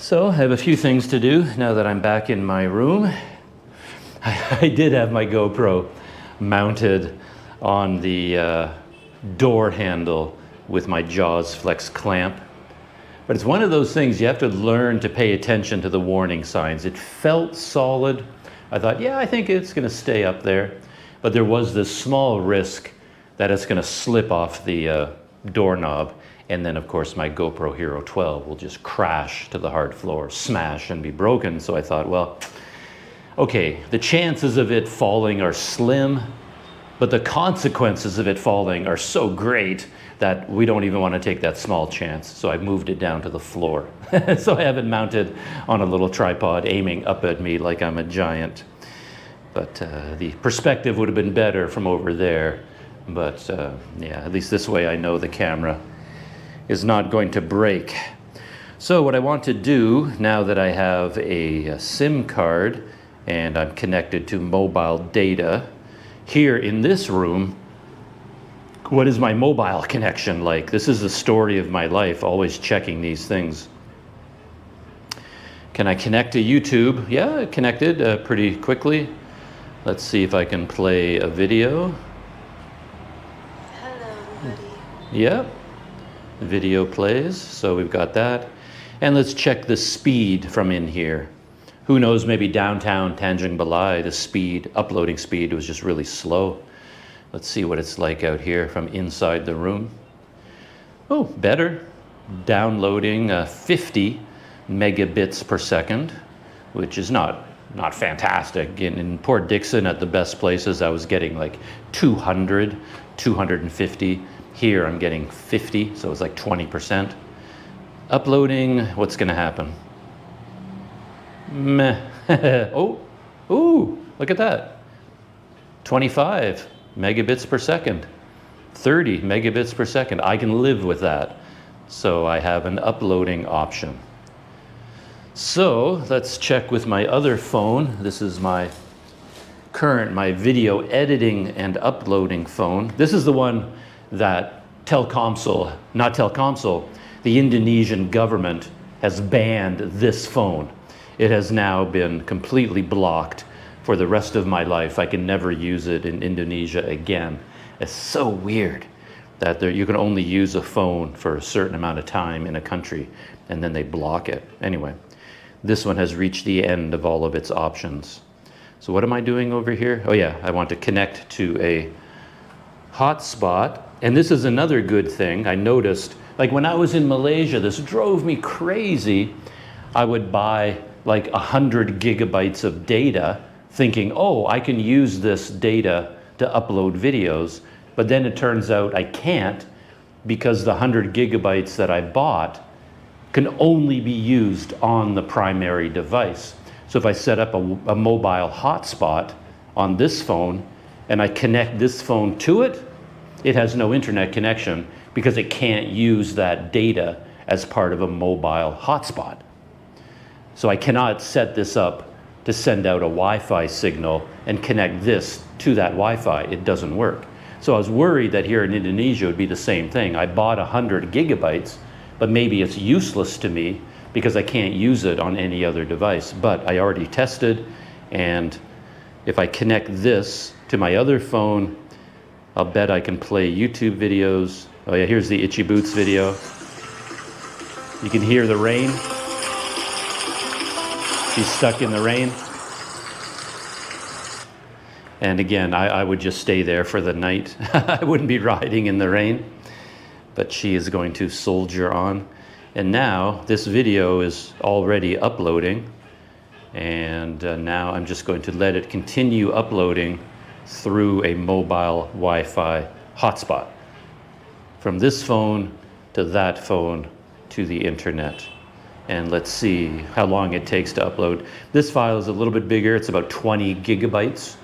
So I have a few things to do now that I'm back in my room. I did have my GoPro mounted on the door handle with my Jaws Flex clamp. But it's one of those things you have to learn to pay attention to the warning signs. It felt solid. I thought, yeah, I think it's going to stay up there. But there was this small risk that it's going to slip off the doorknob. And then, of course, my GoPro Hero 12 will just crash to the hard floor, smash and be broken. So I thought, well, okay, the chances of it falling are slim, but the consequences of it falling are so great that we don't even want to take that small chance. So I moved it down to the floor. So I have it mounted on a little tripod aiming up at me like I'm a giant. But the perspective would have been better from over there. But yeah, at least this way I know the camera is not going to break. So what I want to do now that I have a SIM card and I'm connected to mobile data, here in this room, what is my mobile connection like? This is the story of my life, always checking these things. Can I connect to YouTube? Yeah, connected pretty quickly. Let's see if I can play a video. Hello, buddy. Yep. Video plays, so we've got that. And let's check the speed from in here. Who knows, maybe downtown Tanjung Balai, the speed, uploading speed was just really slow. Let's see what it's like out here from inside the room. Oh, better. Downloading 50 megabits per second, which is not fantastic. In Port Dickson, at the best places, I was getting like 200, 250. Here I'm getting 50, so it's like 20%. Uploading, what's gonna happen? Meh. Oh, ooh, look at that. 25 megabits per second, 30 megabits per second. I can live with that. So I have an uploading option. So let's check with my other phone. This is my video editing and uploading phone. This is the one that Telkomsel, not Telkomsel, the Indonesian government has banned this phone. It has now been completely blocked for the rest of my life. I can never use it in Indonesia again. It's so weird that you can only use a phone for a certain amount of time in a country and then they block it. Anyway, this one has reached the end of all of its options. So what am I doing over here? Oh yeah, I want to connect to a hotspot. And this is another good thing I noticed. Like when I was in Malaysia, this drove me crazy. I would buy like 100 gigabytes of data thinking, oh, I can use this data to upload videos. But then it turns out I can't because the 100 gigabytes that I bought can only be used on the primary device. So if I set up a mobile hotspot on this phone and I connect this phone to it, it has no internet connection because it can't use that data as part of a mobile hotspot. So I cannot set this up to send out a Wi-Fi signal and connect this to that Wi-Fi. It doesn't work. So I was worried that here in Indonesia it would be the same thing. I bought 100 gigabytes, but maybe it's useless to me because I can't use it on any other device. But I already tested, and if I connect this to my other phone, I'll bet I can play YouTube videos. Oh yeah, here's the Itchy Boots video. You can hear the rain. She's stuck in the rain. And again, I would just stay there for the night. I wouldn't be riding in the rain. But she is going to soldier on. And now this video is already uploading. And now I'm just going to let it continue uploading through a mobile Wi-Fi hotspot. From this phone to that phone to the internet. And let's see how long it takes to upload. This file is a little bit bigger. It's about 20 gigabytes.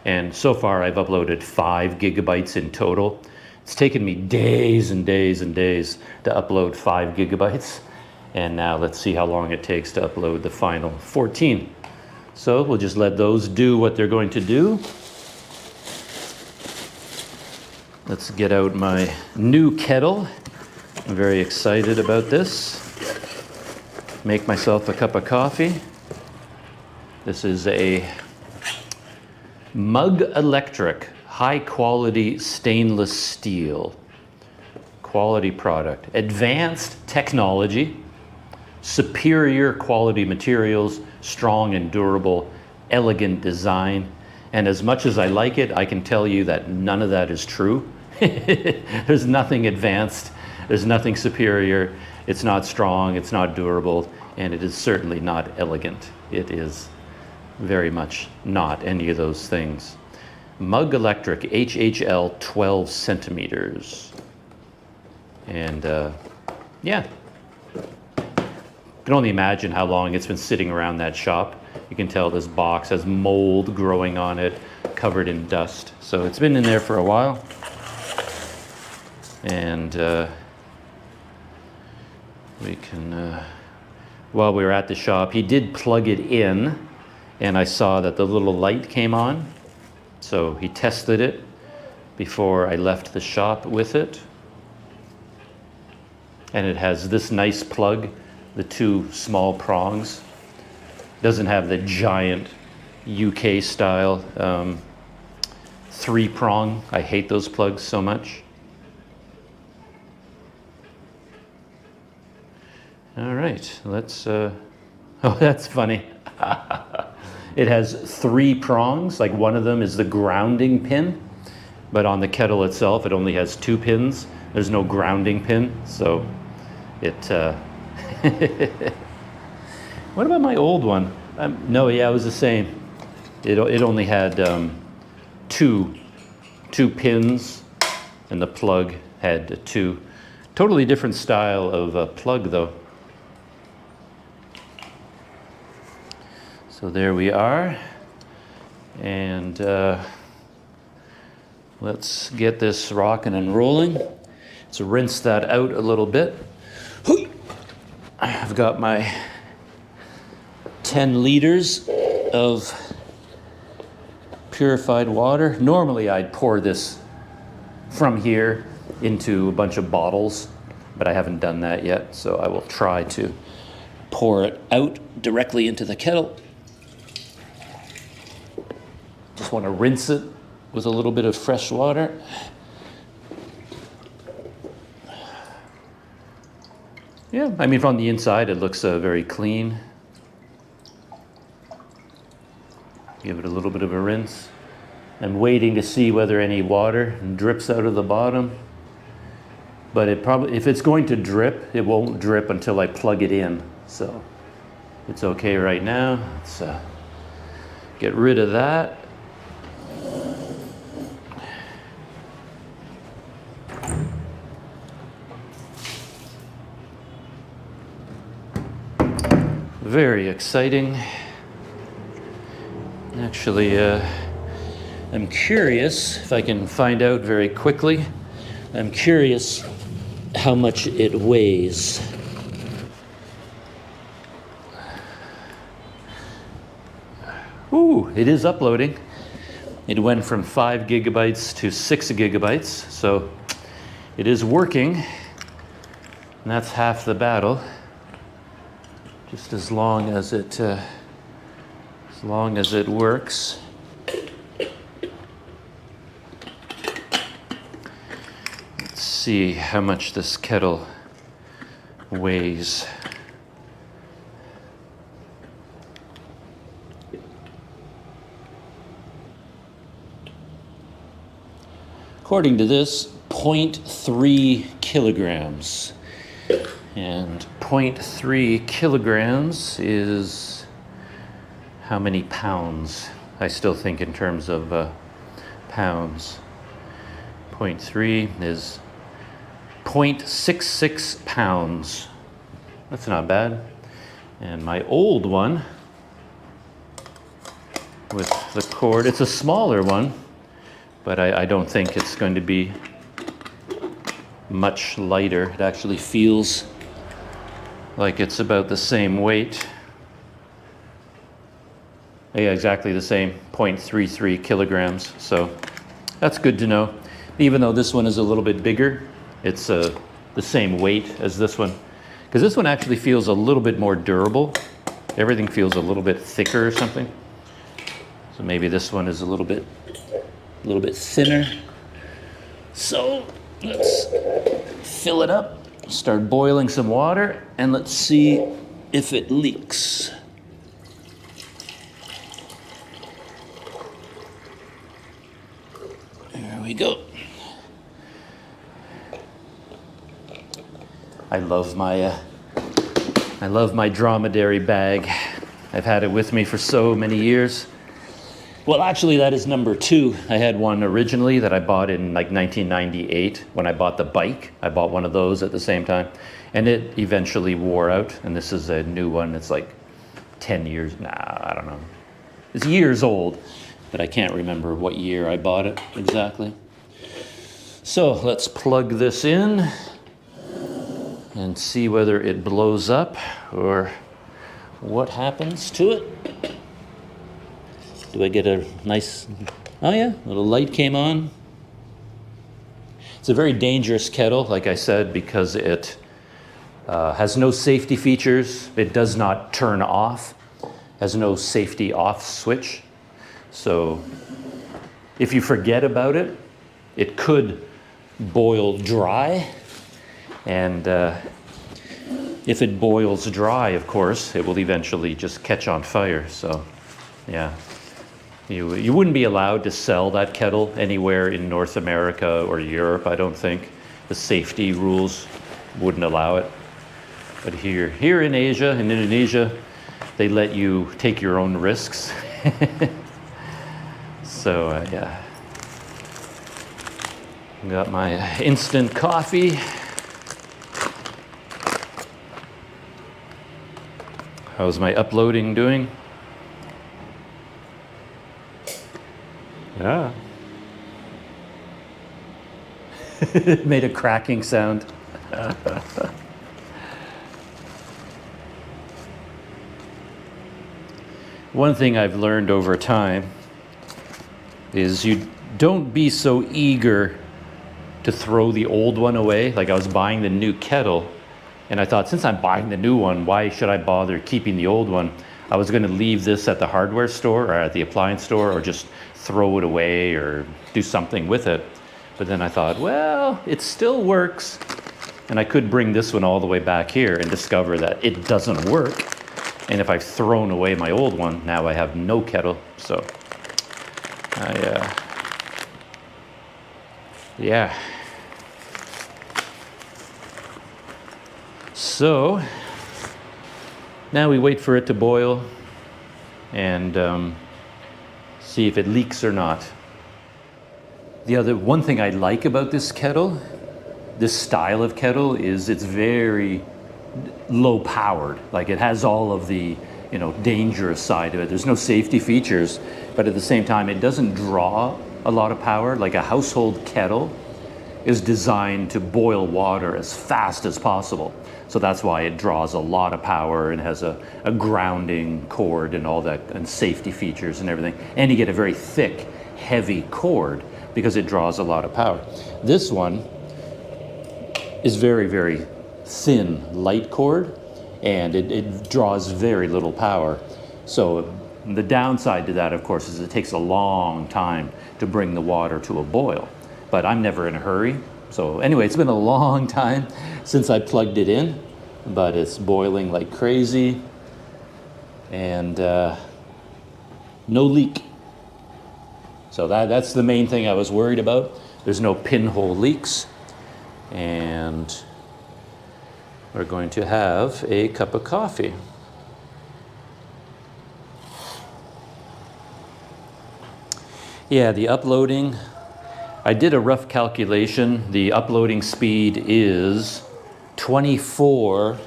And so far I've uploaded 5 gigabytes in total. It's taken me days and days and days to upload 5 gigabytes. And now let's see how long it takes to upload the final 14. So we'll just let those do what they're going to do. Let's get out my new kettle. I'm very excited about this. make myself a cup of coffee. This is a Mug Electric, high quality stainless steel. Quality product. Advanced technology, superior quality materials, strong and durable, elegant design. And as much as I like it, I can tell you that none of that is true. There's nothing advanced, there's nothing superior, it's not strong, it's not durable, and it is certainly not elegant. It is very much not any of those things. Mug Electric, HHL 12 centimeters. And yeah, you can only imagine how long it's been sitting around that shop. You can tell this box has mold growing on it, covered in dust. So it's been in there for a while. And we can, while we were at the shop, he did plug it in, and I saw that the little light came on. So he tested it before I left the shop with it. And it has this nice plug, the two small prongs. Doesn't have the giant UK style 3-prong. I hate those plugs so much. All right, let's, oh, that's funny. It has 3 prongs, like one of them is the grounding pin, but on the kettle itself, it only has 2 pins. There's no grounding pin, so it, what about my old one? No, yeah, it was the same. It only had 2 pins, and the plug had 2. Totally different style of plug, though. So there we are, and let's get this rocking and rolling. Let's rinse that out a little bit. I've got my 10 liters of purified water. Normally I'd pour this from here into a bunch of bottles, but I haven't done that yet, so I will try to pour it out directly into the kettle. Just want to rinse it with a little bit of fresh water. Yeah, I mean, from the inside, it looks very clean. Give it a little bit of a rinse. I'm waiting to see whether any water drips out of the bottom. But it probably, if it's going to drip, it won't drip until I plug it in. So it's okay right now. Let's get rid of that. Very exciting. Actually, I'm curious if I can find out very quickly. I'm curious how much it weighs. Ooh, it is uploading. It went from 5 gigabytes to 6 gigabytes, so it is working. And that's half the battle. Just as long as it works. Let's see how much this kettle weighs. According to this, 0.3 kilograms. And 0.3 kilograms is how many pounds? I still think in terms of pounds. 0.3 is 0.66 pounds. That's not bad. And my old one with the cord, it's a smaller one, but I don't think it's going to be much lighter. It actually feels like it's about the same weight. Yeah, exactly the same, 0.33 kilograms. So that's good to know. Even though this one is a little bit bigger, it's the same weight as this one. because this one actually feels a little bit more durable. Everything feels a little bit thicker or something. So maybe this one is a little bit thinner. So let's fill it up, start boiling some water, and let's see if it leaks. There we go. I love my dromedary bag. I've had it with me for so many years. Well, actually, that is number 2. I had one originally that I bought in like 1998 when I bought the bike. I bought one of those at the same time, and it eventually wore out. And this is a new one. It's like 10 years. Nah, I don't know. It's years old, but I can't remember what year I bought it exactly. So let's plug this in and see whether it blows up or what happens to it. Do I get a nice, oh yeah, a little light came on. It's a very dangerous kettle, like I said, because it has no safety features. It does not turn off, has no safety off switch. So if you forget about it, it could boil dry. And if it boils dry, of course, it will eventually just catch on fire. So yeah. You wouldn't be allowed to sell that kettle anywhere in North America or Europe, I don't think. The safety rules wouldn't allow it. But here in Asia, in Indonesia, they let you take your own risks. So yeah. Got my instant coffee. How's my uploading doing? Yeah. It made a cracking sound. One thing I've learned over time is you don't be so eager to throw the old one away. Like I was buying the new kettle, and I thought, since I'm buying the new one, why should I bother keeping the old one? I was going to leave this at the hardware store or at the appliance store, or just throw it away or do something with it. But then I thought, well, it still works. And I could bring this one all the way back here and discover that it doesn't work. And if I've thrown away my old one, now I have no kettle. So, yeah. So, now we wait for it to boil and see if it leaks or not. The other one thing I like about this kettle, this style of kettle, is it's very low powered. Like it has all of the, dangerous side of it. There's no safety features, but at the same time, it doesn't draw a lot of power. Like a household kettle is designed to boil water as fast as possible. So that's why it draws a lot of power and has a grounding cord and all that, and safety features and everything. And you get a very thick, heavy cord because it draws a lot of power. This one is very, very thin, light cord, and it draws very little power. So the downside to that, of course, is it takes a long time to bring the water to a boil. But I'm never in a hurry. So anyway, it's been a long time since I plugged it in, but it's boiling like crazy, and no leak. So that's the main thing I was worried about. There's no pinhole leaks, and we're going to have a cup of coffee. Yeah, the uploading, I did a rough calculation. The uploading speed is 24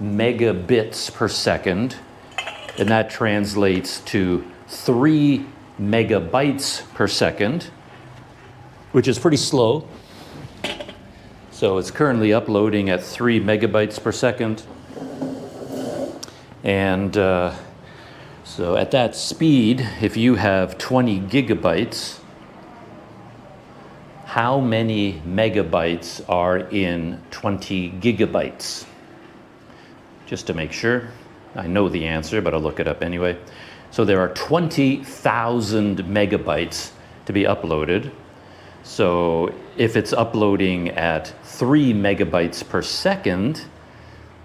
megabits per second, and that translates to 3 megabytes per second, which is pretty slow. So it's currently uploading at 3 megabytes per second. And so at that speed, if you have 20 gigabytes, how many megabytes are in 20 gigabytes? just to make sure. I know the answer, but I'll look it up anyway. So there are 20,000 megabytes to be uploaded. So if it's uploading at 3 megabytes per second,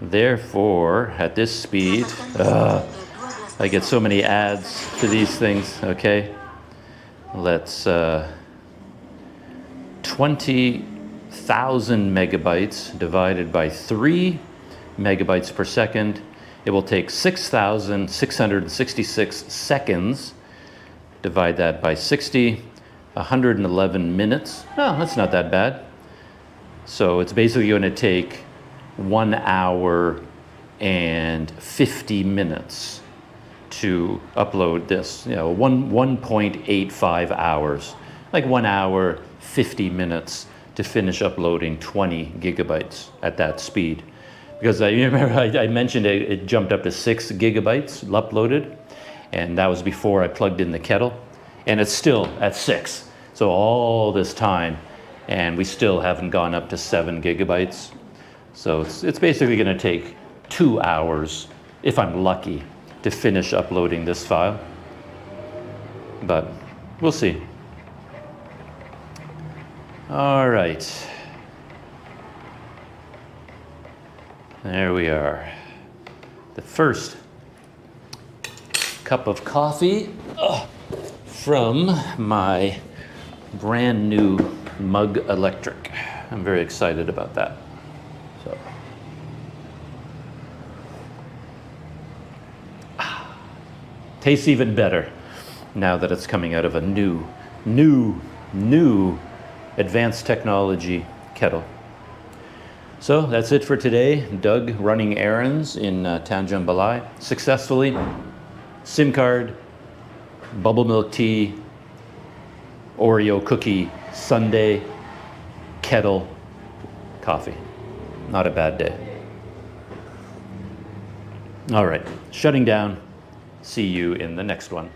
therefore, at this speed, I get so many ads to these things, okay? Let's, 20,000 megabytes divided by 3 megabytes per second. It will take 6,666 seconds. Divide that by 60, 111 minutes. Oh, that's not that bad. So it's basically going to take 1 hour and 50 minutes to upload this. 1.85 hours, like 1 hour, 50 minutes to finish uploading 20 gigabytes at that speed. Because you remember I mentioned it jumped up to 6 gigabytes uploaded, and that was before I plugged in the Kettle, and it's still at 6. So all this time, and we still haven't gone up to 7 gigabytes. So it's basically going to take 2 hours, if I'm lucky, to finish uploading this file. But we'll see. All right. There we are. The first cup of coffee from my brand new Mug Electric. I'm very excited about that. So, tastes even better now that it's coming out of a new advanced technology kettle. So that's it for today. Doug running errands in Tanjung Balai successfully. SIM card, bubble milk tea, Oreo cookie sundae, kettle, coffee. Not a bad day. All right, shutting down. See you in the next one.